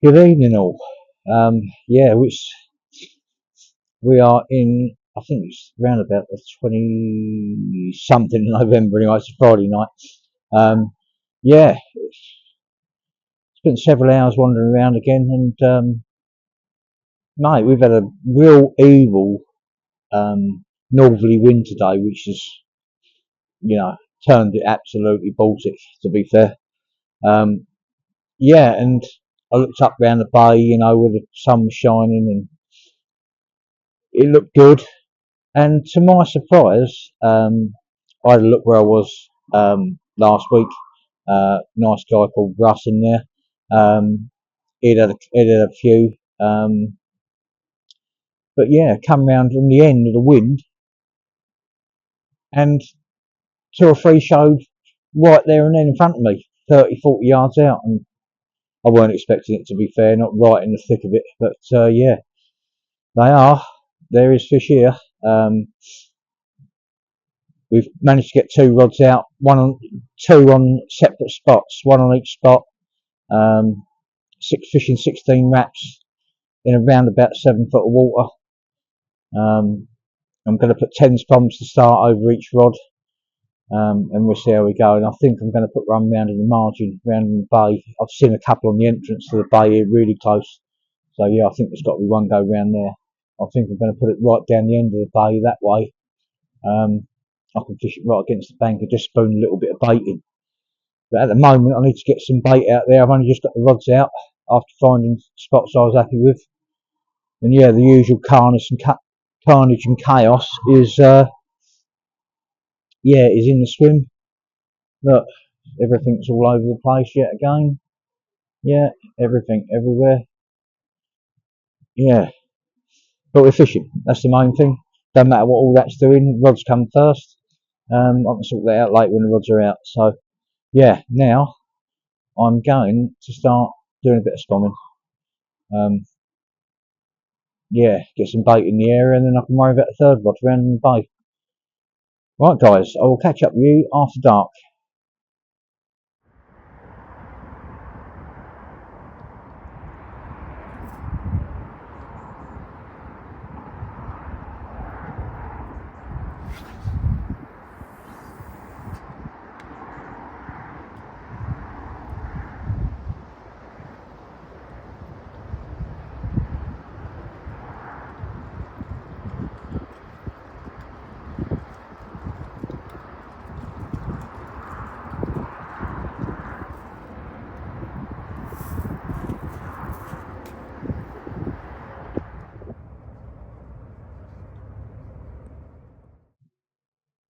Good evening, all. Yeah, we are in. I think it's around about the 20 something November. Anyway, it's a Friday night. Yeah, spent several hours wandering around again, and mate, we've had a real evil northerly wind today, which has turned it absolutely Baltic. To be fair, um, yeah, and I looked up round the bay, with the sun shining, and it looked good. And to my surprise, I had a look where I was last week. Nice guy called Russ in there. He'd had a few, but yeah, come round on the end of the wind, and two or three showed right there and then in front of me, 30, 40 yards out, and I weren't expecting it, to be fair, not right in the thick of it, but yeah, they are. There is fish here. We've managed to get two rods out, two on separate spots, one on each spot. Fishing 16 wraps in around about 7 foot of water. I'm going to put 10 spoms to start over each rod, and we'll see how we go. And I think I'm going to put one round in the margin, round in the bay. I've seen a couple on the entrance to the bay here, really close. So yeah, I think there's got to be one go round there. I think I'm going to put it right down the end of the bay that way. I can fish it right against the bank and just spoon a little bit of bait in. But at the moment, I need to get some bait out there. I've only just got the rods out after finding spots I was happy with. And yeah, the usual carnage and chaos is is in the swim. Look, everything's all over the place yet again. Yeah, everything everywhere. Yeah, but we're fishing. That's the main thing. Don't matter what all that's doing. Rods come first. I can sort that out later when the rods are out. So yeah, now I'm going to start doing a bit of spomming. Yeah, get some bait in the area, and then I can worry about the third rod around the bay. Right, guys, I will catch up with you after dark.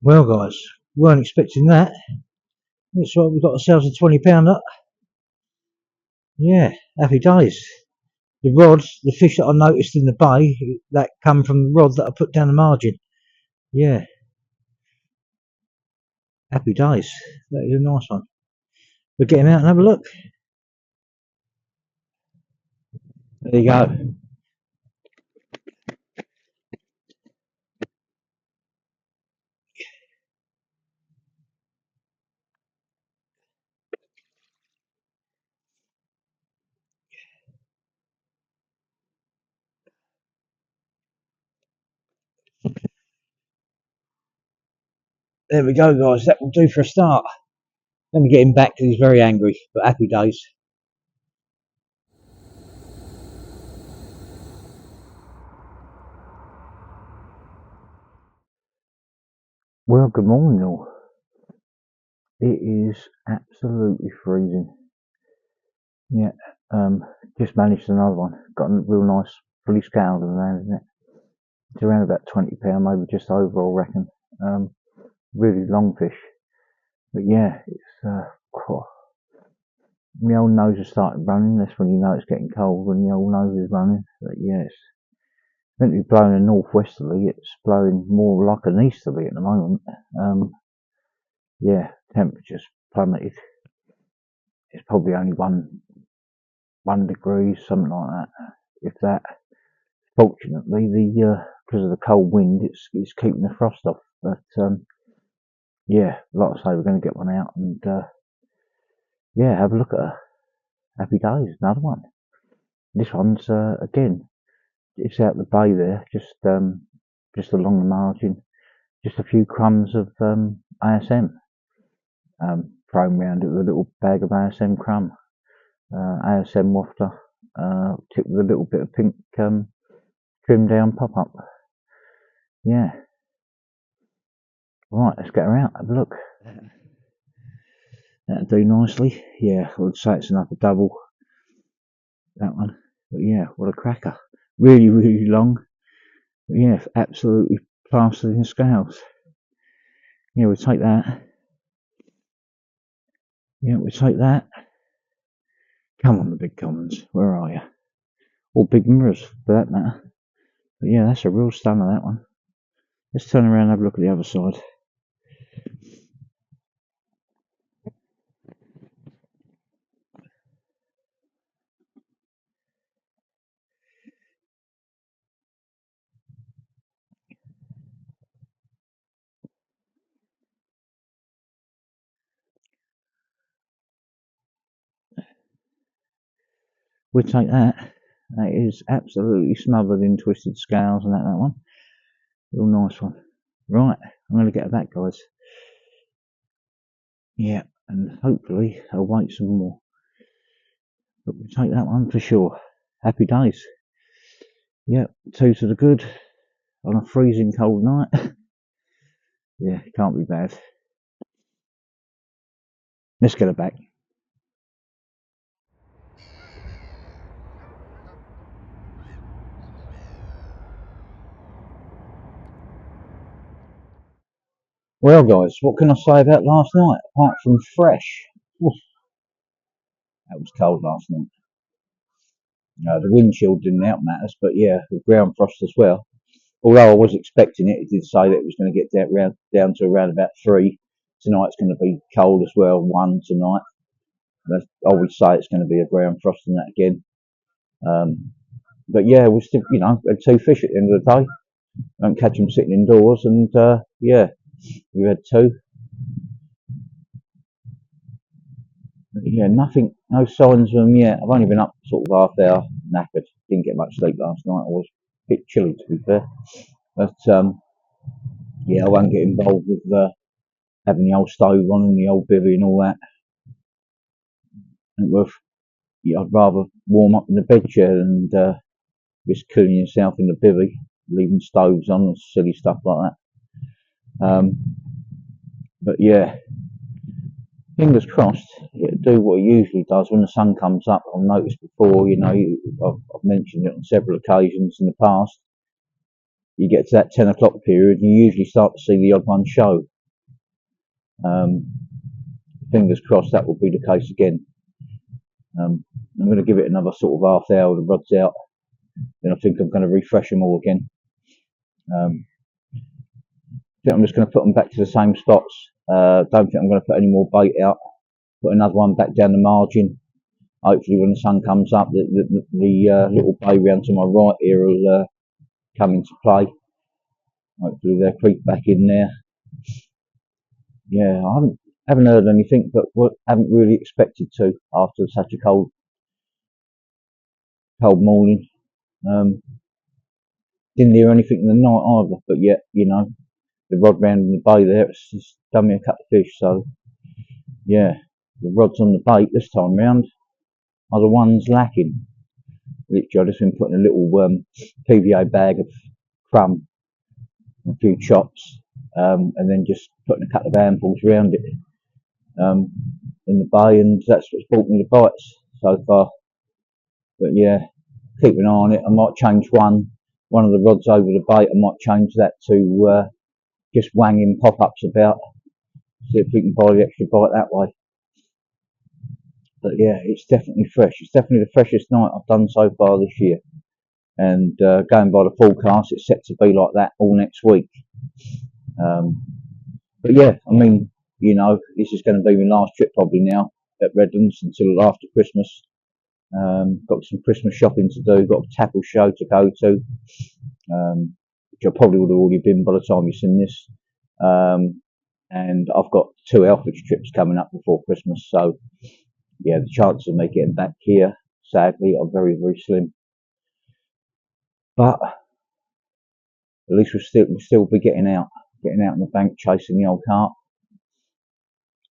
Well, guys, weren't expecting that. Looks like we've got ourselves a £20 up. Yeah, happy days. The rods, the fish that I noticed in the bay, that come from the rod that I put down the margin. Yeah, happy days. That is a nice one. We'll get him out and have a look. There you go. There we go, guys. That will do for a start. Let me get him back because he's very angry, but happy days. Well, good morning, all. It is absolutely freezing. Yeah, just managed another one. Got a real nice fully scaled around, isn't it? It's around about £20, maybe just over, I reckon. Really long fish. But yeah, it's my old nose has started running. That's when you know it's getting cold, when the old nose is running. But yeah, it's meant to be blowing a northwesterly. It's blowing more like an easterly at the moment. Yeah, temperature's plummeted. It's probably only one degree, something like that, if that. Fortunately, because of the cold wind, it's keeping the frost off. But yeah, like I say, we're going to get one out and yeah, have a look at her. Happy days, another one. This one's again, it's out the bay there, just along the margin, just a few crumbs of ASM thrown round it with a little bag of ASM crumb, ASM wafter, tipped with a little bit of pink trim down pop up. Yeah. Right, let's get her out, have a look. That'll do nicely. Yeah, I would say it's another double, that one. But yeah, what a cracker. Really, really long. But yeah, absolutely plastered in scales. Yeah, we'll take that. Yeah, we'll take that. Come on, the big commons. Where are you? Or big mirrors, for that matter. But yeah, that's a real stunner, that one. Let's turn around and have a look at the other side. We'll take that. That is absolutely smothered in twisted scales and that one. Real nice one. Right, I'm going to get her back, guys. Yeah, and hopefully I'll wait some more. But we'll take that one for sure. Happy days. Yeah, two to the good on a freezing cold night. Yeah, can't be bad. Let's get her back. Well, guys, what can I say about last night apart from fresh? Oof, that was cold last night. The wind chill didn't help matters, but yeah, the ground frost as well. Although I was expecting it, it did say that it was going to get down to around about 3. Tonight's going to be cold as well, 1 tonight. I would say it's going to be a ground frost and that again. But yeah, we still, had 2 fish at the end of the day. Don't catch them sitting indoors, and yeah, we had 2. Yeah, nothing, no signs of them yet. I've only been up sort of half hour, knackered. Didn't get much sleep last night. I was a bit chilly, to be fair. But yeah, I won't get involved with having the old stove on and the old bivvy and all that. Yeah, I'd rather warm up in the bed chair than risk cooling yourself in the bivvy, leaving stoves on and silly stuff like that. But yeah, fingers crossed, it'll do what it usually does when the sun comes up. I've noticed before, I've mentioned it on several occasions in the past. You get to that 10 o'clock period, and you usually start to see the odd one show. Fingers crossed that will be the case again. I'm going to give it another sort of half hour, the rod's out, then I think I'm going to refresh them all again. I think I'm just going to put them back to the same spots. Don't think I'm going to put any more bait out. Put another one back down the margin. Hopefully when the sun comes up, the little bay round to my right here will come into play. Hopefully they'll creep back in there. Yeah, I haven't heard anything, but haven't really expected to after such a cold morning. Didn't hear anything in the night either, but yet, the rod round in the bay there, it's just done me a couple of fish, so yeah, the rods on the bait this time round are the ones lacking. Literally, I've just been putting a little PVA bag of crumb, a few chops, and then just putting a couple of handfuls around it in the bay, and that's what's brought me the bites so far. But yeah, keep an eye on it. I might change one of the rods over the bait. I might change that to just wanging pop-ups about, see if we can buy the extra bite that way. But yeah, it's definitely fresh. It's definitely the freshest night I've done so far this year. And going by the forecast, it's set to be like that all next week. But yeah, I mean, this is going to be my last trip probably now at Redlands until after Christmas. Got some Christmas shopping to do, got a tackle show to go to, which I probably would have already been by the time you've seen this. And I've got 2 Elfridge trips coming up before Christmas, so yeah, the chances of me getting back here sadly, are very, very slim. But at least we'll still be getting out on the bank, chasing the old carp.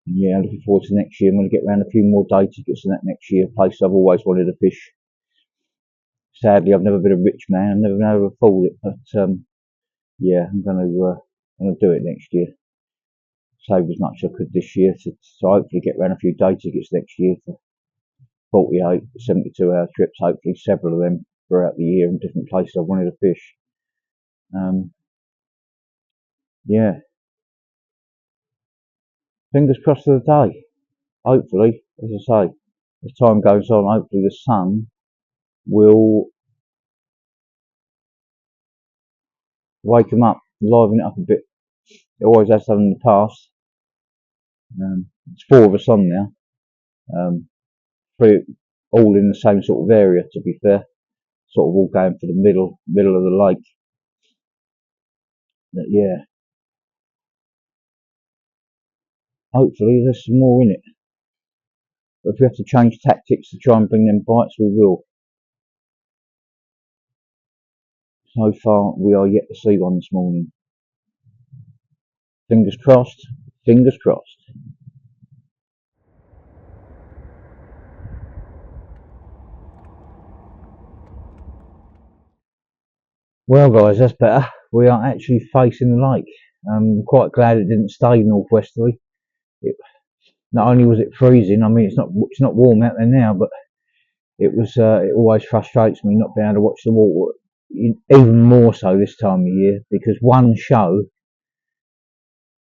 And yeah, looking forward to next year. I'm going to get around a few more day tickets than that next year. Place I've always wanted to fish. Sadly, I've never been a rich man. I've never been able to afford it. But yeah, I'm going to do it next year. Save as much as I could this year to hopefully get around a few day tickets next year for 48, 72-hour trips. Hopefully, several of them throughout the year in different places I wanted to fish. Yeah, fingers crossed for the day. Hopefully, as I say, as time goes on, hopefully the sun will wake them up, liven it up a bit. It always has done in the past. It's 4 of us on now. 3 all in the same sort of area, to be fair. Sort of all going for the middle of the lake. But yeah, hopefully there's some more in it. But if we have to change tactics to try and bring them bites, we will. So far, we are yet to see one this morning. Fingers crossed. Fingers crossed. Well, guys, that's better. We are actually facing the lake. I'm quite glad it didn't stay northwesterly. Not only was it freezing, I mean it's not warm out there now, but it was. It always frustrates me not being able to watch the water. Even more so this time of year, because one show,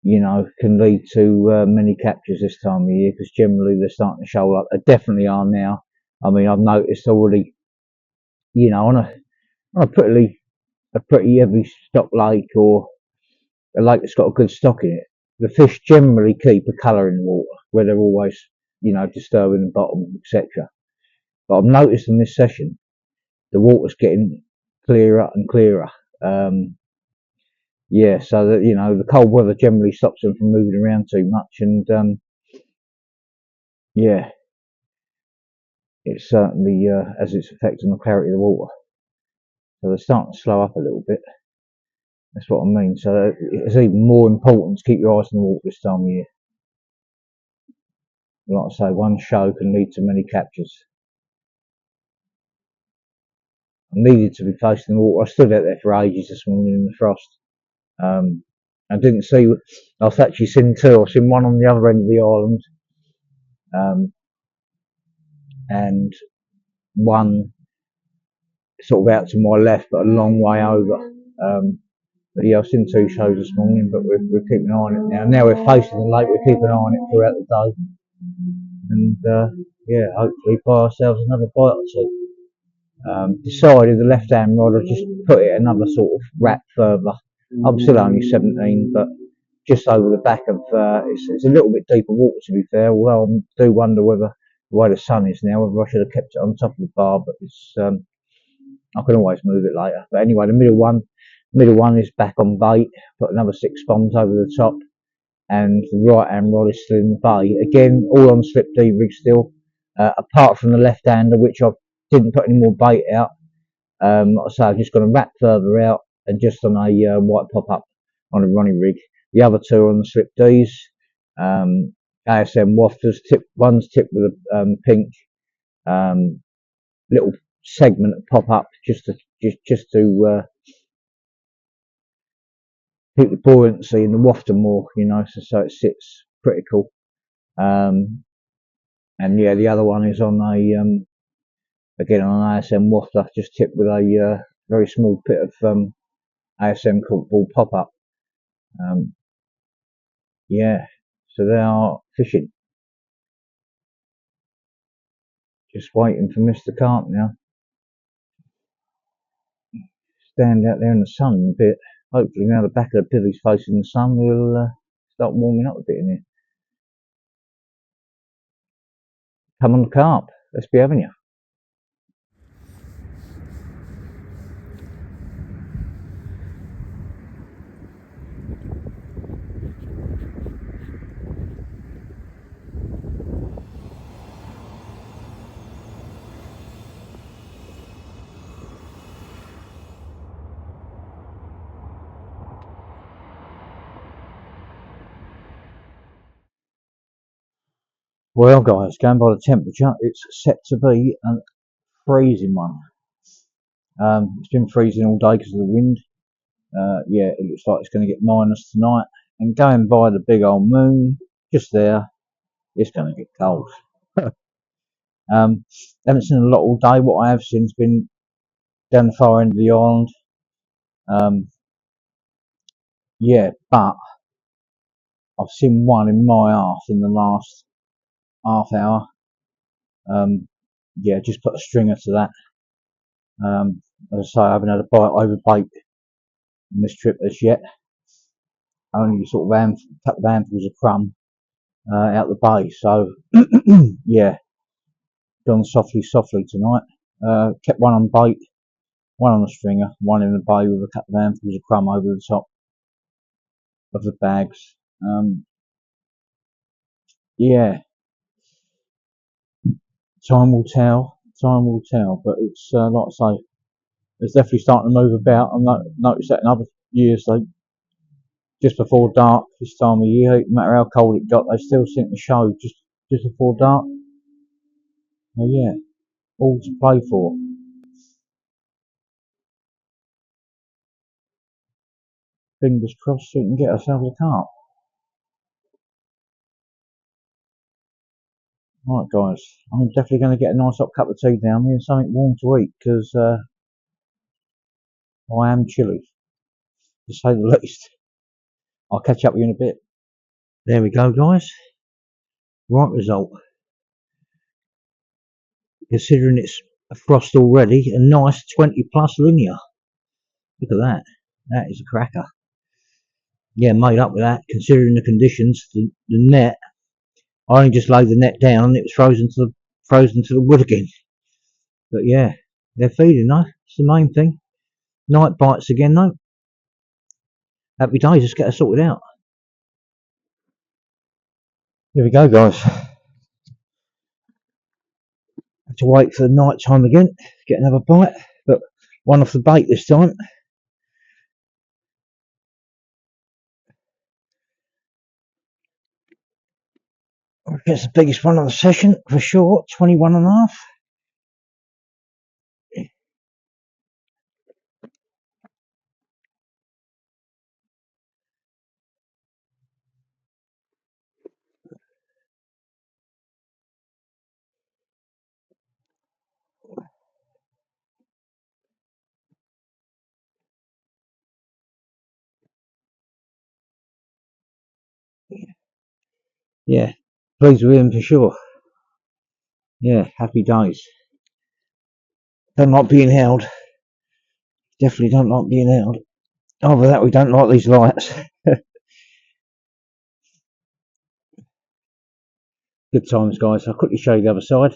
can lead to many captures this time of year. Because generally they're starting to show up. They definitely are now. I mean, I've noticed already. On a pretty heavy stock lake, or a lake that's got a good stock in it, the fish generally keep a colour in the water, where they're always, disturbing the bottom, etc. But I've noticed in this session, the water's getting clearer and clearer. Yeah, so that the cold weather generally stops them from moving around too much, and yeah, it certainly has its effect on the clarity of the water. So they're starting to slow up a little bit. That's what I mean. So it's even more important to keep your eyes on the water this time of year. Like I say, one show can lead to many captures. I needed to be facing the water. I stood out there for ages this morning in the frost. I didn't see. I've actually seen 2. I've seen one on the other end of the island, and one sort of out to my left, but a long way over. But yeah, I've seen 2 shows this morning, but we're keeping an eye on it now. Now we're facing the lake. We're keeping an eye on it throughout the day, and yeah, hopefully buy ourselves another bite or 2. Decided the left-hand rod, I just put it another sort of wrap further. I'm still only 17, but just over the back of, it's a little bit deeper water to be fair, although I do wonder whether, the way the sun is now, whether I should have kept it on top of the bar, but it's, I can always move it later. But anyway, the middle one is back on bait, put another 6 bombs over the top, and the right-hand rod is still in the bay. Again, all on slip D rig still, apart from the left-hander, which I didn't put any more bait out. Like I say, I've just got a wrap further out and just on a white pop-up on a running rig. The other 2 are on the slip Ds. ASM wafters. One's tipped with a pink little segment of pop-up just to keep the buoyancy in the wafter more, so it sits pretty cool. And yeah, the other one is on a again on an ASM wafter, just tipped with a very small bit of ASM cork ball pop-up. Yeah, so they are fishing. Just waiting for Mr. Carp now. Stand out there in the sun a bit. Hopefully now the back of the pivy's facing the sun, we'll start warming up a bit in here. Come on, Carp. Let's be having you. Well, guys, going by the temperature, it's set to be a freezing one. It's been freezing all day because of the wind. Yeah, it looks like it's going to get minus tonight. And going by the big old moon, just there, it's going to get cold. Haven't seen a lot all day. What I have seen has been down the far end of the island. Yeah, but I've seen one in my arse in the last half hour. Yeah, just put a stringer to that. As I say, I haven't had a bite over bait on this trip as yet. Only sort of couple of handfuls of crumb out the bay. So yeah, gone softly tonight. Kept one on bait, one on the stringer, one in the bay with a couple of handfuls of crumb over the top of the bags. Yeah, time will tell. Time will tell. But it's like I say, it's definitely starting to move about. I've noticed that in other years, like just before dark this time of year, no matter how cold it got, they still seem to show just before dark. Oh yeah, all to play for. Fingers crossed so we can get ourselves a carp. Right, guys, I'm definitely going to get a nice hot cup of tea down here and something warm to eat because I am chilly, to say the least. I'll catch up with you in a bit. There we go, guys. Right result. Considering it's a frost already, a nice 20 plus linear. Look at that. That is a cracker. Yeah, made up with that. Considering the conditions, the net. I only just laid the net down and it was frozen to the wood again. But yeah, they're feeding though. It's the main thing. Night bites again though. Happy days. Just get her sorted out. Here we go, guys. Have to wait for the night time again to get another bite, but one off the bait this time. It's the biggest one of the session for sure. 21 and a half. Yeah, pleased with him for sure. Yeah, happy days. Don't like being held. Definitely don't like being held. Over that, we don't like these lights. Good times, guys. I'll quickly show you the other side.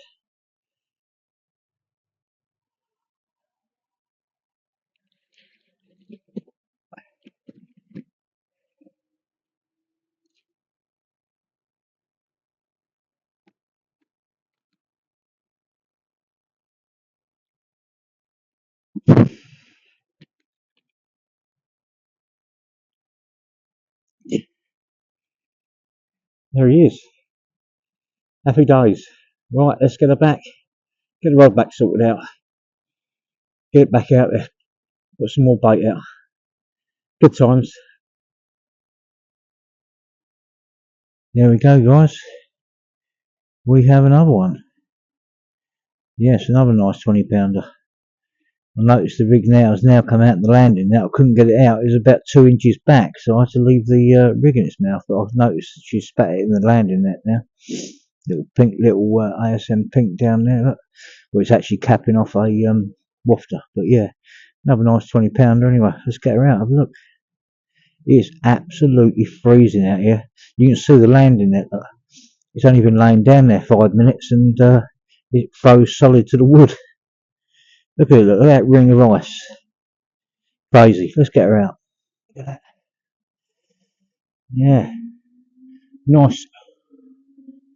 There he is. Happy days. Right, let's get her back. Get the rod back sorted out. Get it back out there. Put some more bait out. Good times. There we go, guys. We have another one. Yes, another nice 20 pounder. I noticed the rig now has now come out the landing. Now I couldn't get it out. It was about 2 inches back, so I had to leave the rig in its mouth. But I've noticed that she spat it in the landing net now. Little pink, ASM pink down there. Look. Well, it's actually capping off a wafter. But yeah, another nice 20 pounder anyway. Let's get her out. Have a look. It is absolutely freezing out here. You can see the landing net. It's only been laying down there 5 minutes and it froze solid to the wood. Look at it, look at that ring of ice. Crazy. Let's get her out. Look at that. Yeah. Nice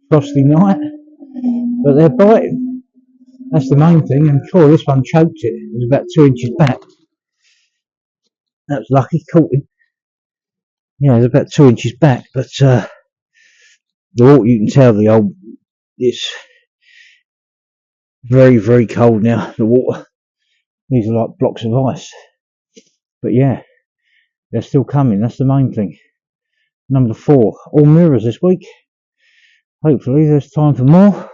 frosty night. But they're biting. That's the main thing. I'm sure this one choked it. It was about 2 inches back. That was lucky. Caught him. Yeah, it was about 2 inches back. But the water, you can tell the old it's very, very cold now. The water, these are like blocks of ice. But yeah, they're still coming. That's the main thing. Number 4, all mirrors this week. Hopefully there's time for more.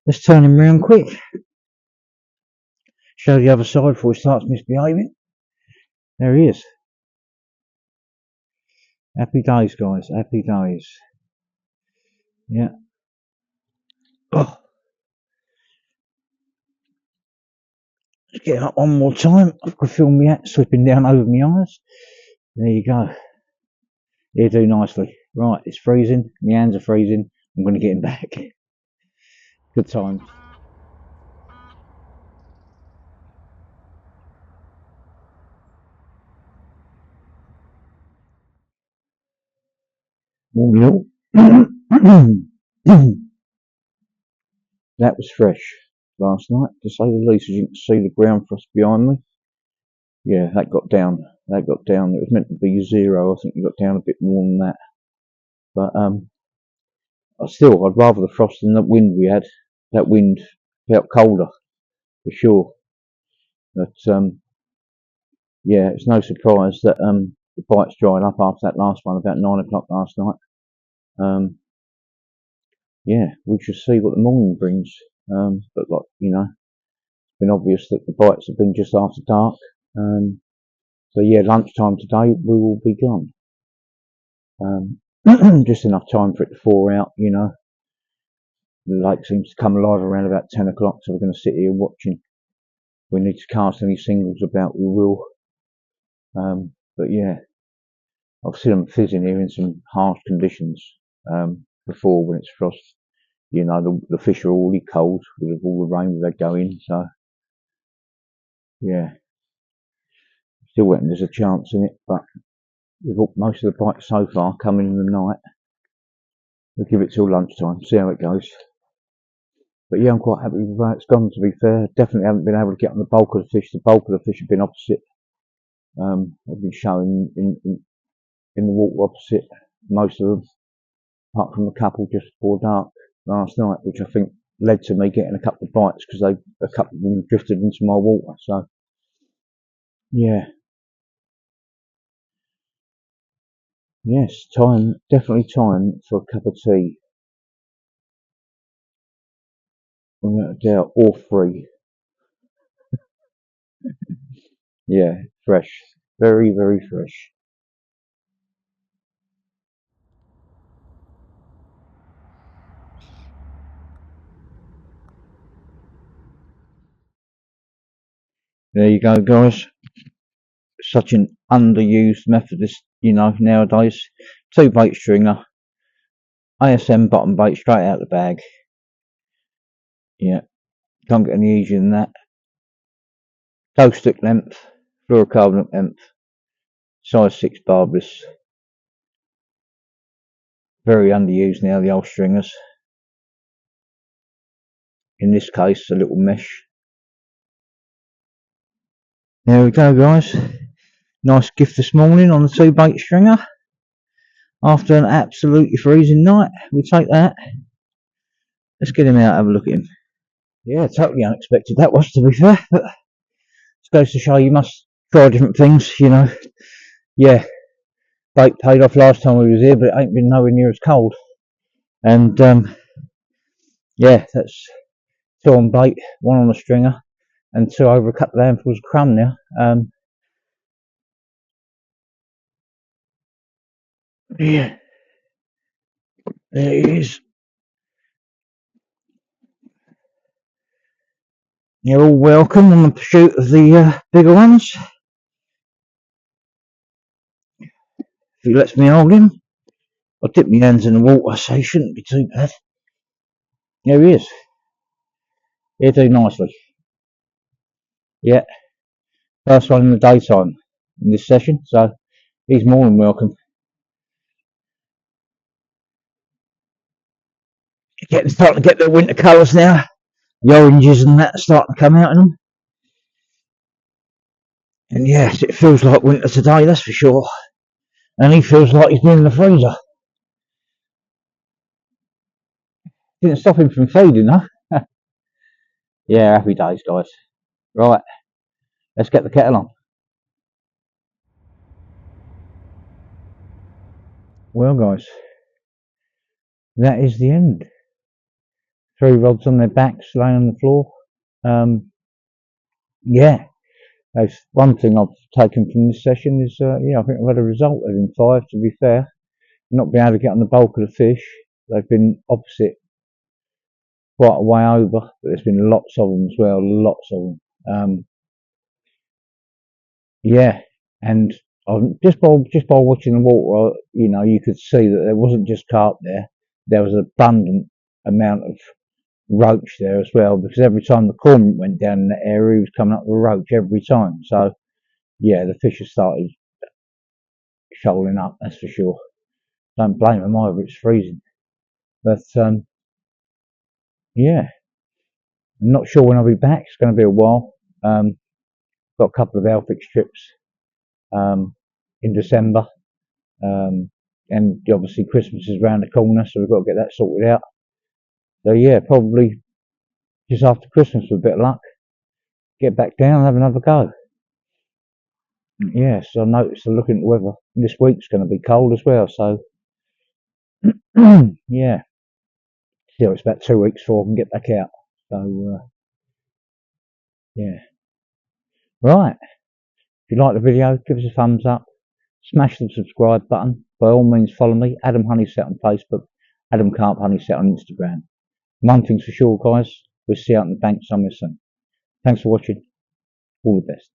Let's turn him round quick. Show the other side before he starts misbehaving. There he is. Happy days, guys. Happy days. Yeah. Oh. Let's get up one more time. I can feel my hat slipping down over my eyes. There you go. He'll do nicely. Right, it's freezing. My hands are freezing. I'm going to get him back. Good times. Morning all. That was fresh last night, to say the least. As you can see the ground frost behind me. Yeah, that got down. That got down. It was meant to be 0. I think it got down a bit more than that. But I'd rather the frost than the wind we had. That wind felt colder, for sure. But yeah, it's no surprise that the bites dried up after that last one about 9 o'clock last night. Yeah, we shall see what the morning brings. But like, you know, it's been obvious that the bites have been just after dark. So yeah, lunchtime today we will be gone. Just enough time for it to thaw out, you know. The lake seems to come alive around about 10 o'clock, so we're going to sit here watching. If we need to cast any singles about, we will. But yeah, I've seen them fizzing here in some harsh conditions before when it's frost. You know, the fish are already cold with all the rain they go in, so yeah. Still reckon there's a chance in it, but with most of the bites so far coming in the night, we'll give it till lunchtime, see how it goes. But yeah, I'm quite happy with how it's gone, to be fair. Definitely haven't been able to get on the bulk of the fish. The bulk of the fish have been opposite. They've been showing in the water opposite, most of them, apart from a couple just before dark last night, which I think led to me getting a couple of bites because a couple of them drifted into my water. So yeah, yes, definitely time for a cup of tea. Without a doubt, or 3. Yeah, fresh, very, very fresh. There you go, guys. Such an underused method, you know, nowadays. 2 bait stringer, ASM bottom bait straight out of the bag. Yeah, can't get any easier than that. Toe stick length, fluorocarbonate length, size 6 barbless. Very underused now, the old stringers. In this case, a little mesh. There we go, guys. Nice gift this morning on the 2 bait stringer. After an absolutely freezing night, we'll take that. Let's get him out and have a look at him. Yeah, totally unexpected that was, to be fair. But it goes to show you must try different things, you know. Yeah, bait paid off last time we was here, but it ain't been nowhere near as cold. And yeah, that's 2 on bait, 1 on a stringer, and 2 over a couple of handfuls of crumb now. Yeah, there he is. You're all welcome on the pursuit of the bigger ones. If he lets me hold him, I'll dip my hands in the water, so he shouldn't be too bad. There he is. He'll do nicely. Yeah, first one in the daytime in this session, so he's more than welcome. Starting to get the winter colours now. The oranges and that are starting to come out in them. And yes, it feels like winter today, that's for sure. And he feels like he's been in the freezer. Didn't stop him from feeding, huh? Yeah, happy days, guys. Right, let's get the kettle on. Well, guys, that is the end. 3 rods on their backs, laying on the floor. Yeah, that's one thing I've taken from this session is, yeah, I think I've had a result having 5, to be fair. Not being able to get on the bulk of the fish. They've been opposite quite a way over, but there's been lots of them as well, lots of them. Yeah, and just by watching the water, you know, you could see that there wasn't just carp there. There was an abundant amount of roach there as well, because every time the cormorant went down in that area, he was coming up with a roach every time. So yeah, the fish have started shoaling up, that's for sure. Don't blame them either, it's freezing. But yeah, I'm not sure when I'll be back. It's going to be a while. Got a couple of Alfix trips in December, and obviously Christmas is around the corner, so we've got to get that sorted out. So yeah, probably just after Christmas with a bit of luck, get back down and have another go. Yeah, so I noticed, looking at the weather, this week's going to be cold as well, so yeah, still it's about 2 weeks before I can get back out. So yeah, right. If you like the video, give us a thumbs up, smash the subscribe button. By all means, follow me, Adam Honeyset on Facebook, Adam Carp Honeyset on Instagram. One thing's for sure, guys, we'll see you out on the bank somewhere soon. Thanks for watching. All the best.